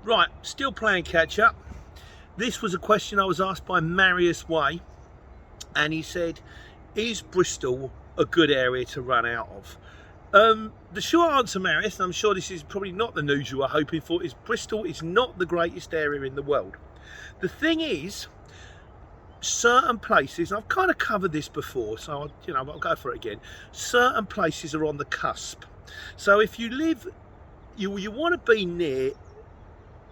Right, still playing catch up. This was a question I was asked by Marius Way, and he said, is Bristol a good area to run out of? The short answer, Marius, and I'm sure this is probably not the news you are hoping for, is Bristol is not the greatest area in the world. The thing is, certain places, I've kind of covered this before, so I'll go for it again. Certain places are on the cusp. So if you live, you want to be near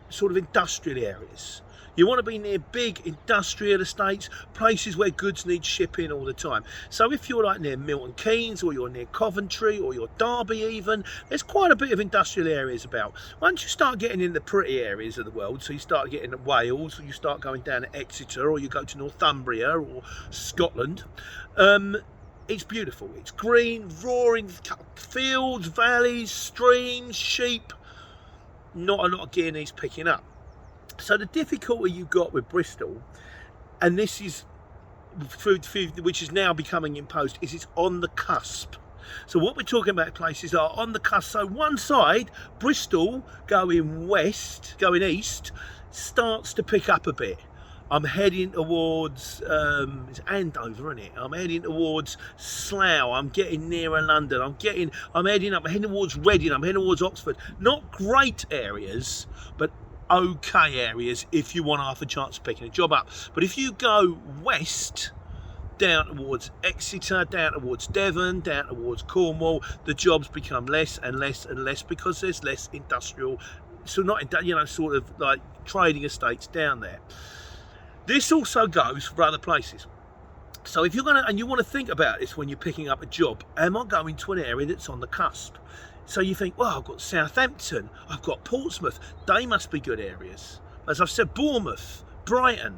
sort of industrial areas. You want to be near big industrial estates, places where goods need shipping all the time. So if you're like near Milton Keynes, or you're near Coventry, or you're Derby even, there's quite a bit of industrial areas about. Once you start getting in the pretty areas of the world, so you start getting to Wales, or you start going down to Exeter, or you go to Northumbria or Scotland, it's beautiful. It's green, roaring fields, valleys, streams, sheep. Not a lot of Guineas picking up. So the difficulty you've got with Bristol, and this is which is now becoming imposed, is it's on the cusp. So what we're talking about, places are on the cusp. So one side, Bristol going west, going east, starts to pick up a bit. I'm heading towards it's Andover, isn't it? I'm heading towards Slough. I'm getting nearer London. I'm heading towards Reading. I'm heading towards Oxford. Not great areas, but okay areas if you want half a chance of picking a job up. But if you go west, down towards Exeter, down towards Devon, down towards Cornwall, the jobs become less and less and less because there's less industrial, so not sort of like trading estates down there. This also goes for other places. So if you're you want to think about this when you're picking up a job, am I going to an area that's on the cusp? So you think, well, I've got Southampton, I've got Portsmouth, they must be good areas. As I've said, Bournemouth, Brighton.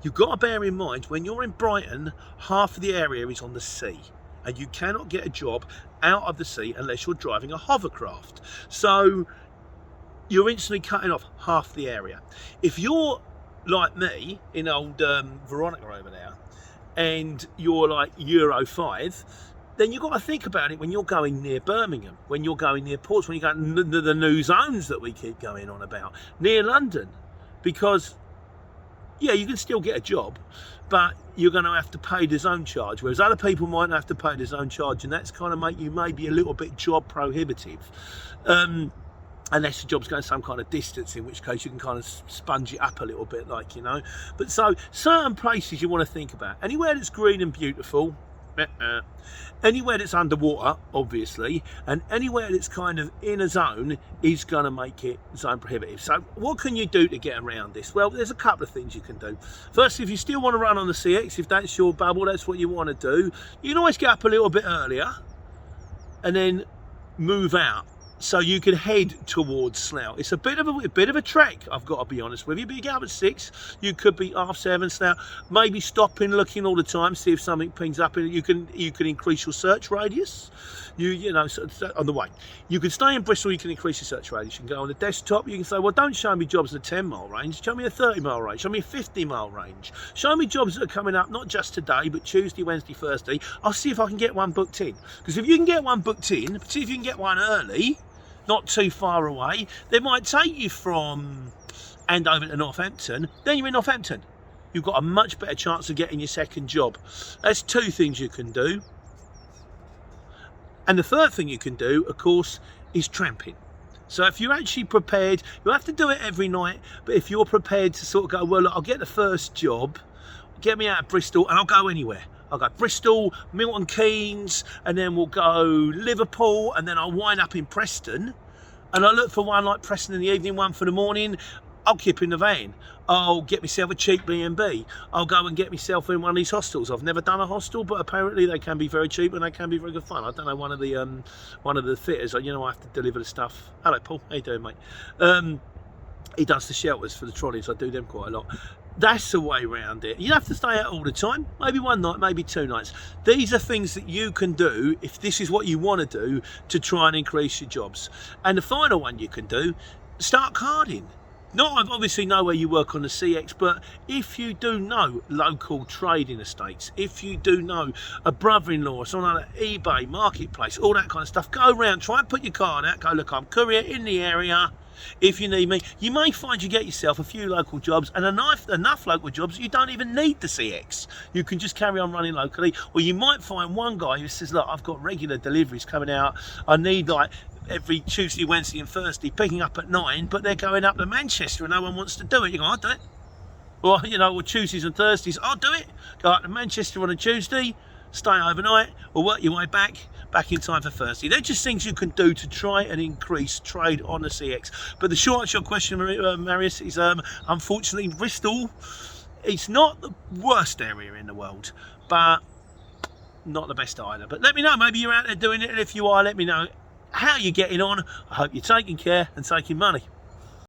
You've got to bear in mind, when you're in Brighton, half of the area is on the sea, and you cannot get a job out of the sea unless you're driving a hovercraft. So you're instantly cutting off half the area. If you're like me, in old Veronica over there, and you're like Euro 5, then you've got to think about it when you're going near Birmingham, when you're going near Portsmouth, when you're going to the new zones that we keep going on about, near London. Because, yeah, you can still get a job, but you're going to have to pay the zone charge, whereas other people might not have to pay the zone charge, and that's kind of make you maybe a little bit job prohibitive. Unless the job's going some kind of distance, in which case you can kind of sponge it up a little bit, But so, certain places you want to think about. Anywhere that's green and beautiful, anywhere that's underwater, obviously, and anywhere that's kind of in a zone is going to make it zone prohibitive. So what can you do to get around this? Well, there's a couple of things you can do. Firstly, if you still want to run on the CX, if that's your bubble, that's what you want to do, you can always get up a little bit earlier and then move out, so you can head towards Slough. It's a bit of a trek, I've got to be honest with you. But you get up at 6, you could be 7:30 Slough. Maybe stopping, looking all the time, see if something pings up. And you can increase your search radius. So on the way, you can stay in Bristol. You can increase your search radius. You can go on the desktop. You can say, well, don't show me jobs in a 10-mile range. Show me a 30-mile range. Show me a 50-mile range. Show me jobs that are coming up not just today, but Tuesday, Wednesday, Thursday. I'll see if I can get one booked in. Because if you can get one booked in, see if you can get one early, not too far away, they might take you from Andover to Northampton, then you're in Northampton. You've got a much better chance of getting your second job. That's 2 things you can do. And the third thing you can do, of course, is tramping. So if you're actually prepared, you have to do it every night, but if you're prepared to sort of go, well, look, I'll get the first job, get me out of Bristol, and I'll go anywhere. I'll go Bristol, Milton Keynes, and then we'll go Liverpool, and then I'll wind up in Preston. And I'll look for one like Preston in the evening, one for the morning. I'll keep in the van. I'll get myself a cheap B&B. I'll go and get myself in one of these hostels. I've never done a hostel, but apparently they can be very cheap and they can be very good fun. I don't know, one of the fitters, I have to deliver the stuff. Hello, Paul. How you doing, mate? He does the shelters for the trolleys. I do them quite a lot. That's the way around it. You don't have to stay out all the time. Maybe one night, maybe 2 nights. These are things that you can do if this is what you want to do to try and increase your jobs. And the final one you can do, start carding. Not obviously know where you work on the CX, but if you do know local trading estates, if you do know a brother-in-law, someone on eBay, Marketplace, all that kind of stuff, go around, try and put your card out, go, look, I'm courier in the area, if you need me. You may find you get yourself a few local jobs and enough local jobs you don't even need the CX. You can just carry on running locally, or you might find one guy who says, look, I've got regular deliveries coming out, I need like every Tuesday, Wednesday and Thursday picking up at 9, but they're going up to Manchester and no one wants to do it. You go, I'll do it. Or, you know, or Tuesdays and Thursdays, I'll do it. Go up to Manchester on a Tuesday, stay overnight, or work your way back in time for Thursday. They're just things you can do to try and increase trade on the CX. But the short answer to your question, Marius, is unfortunately Bristol, it's not the worst area in the world, but not the best either. But let me know, maybe you're out there doing it, and if you are, let me know how you're getting on. I hope you're taking care and taking money.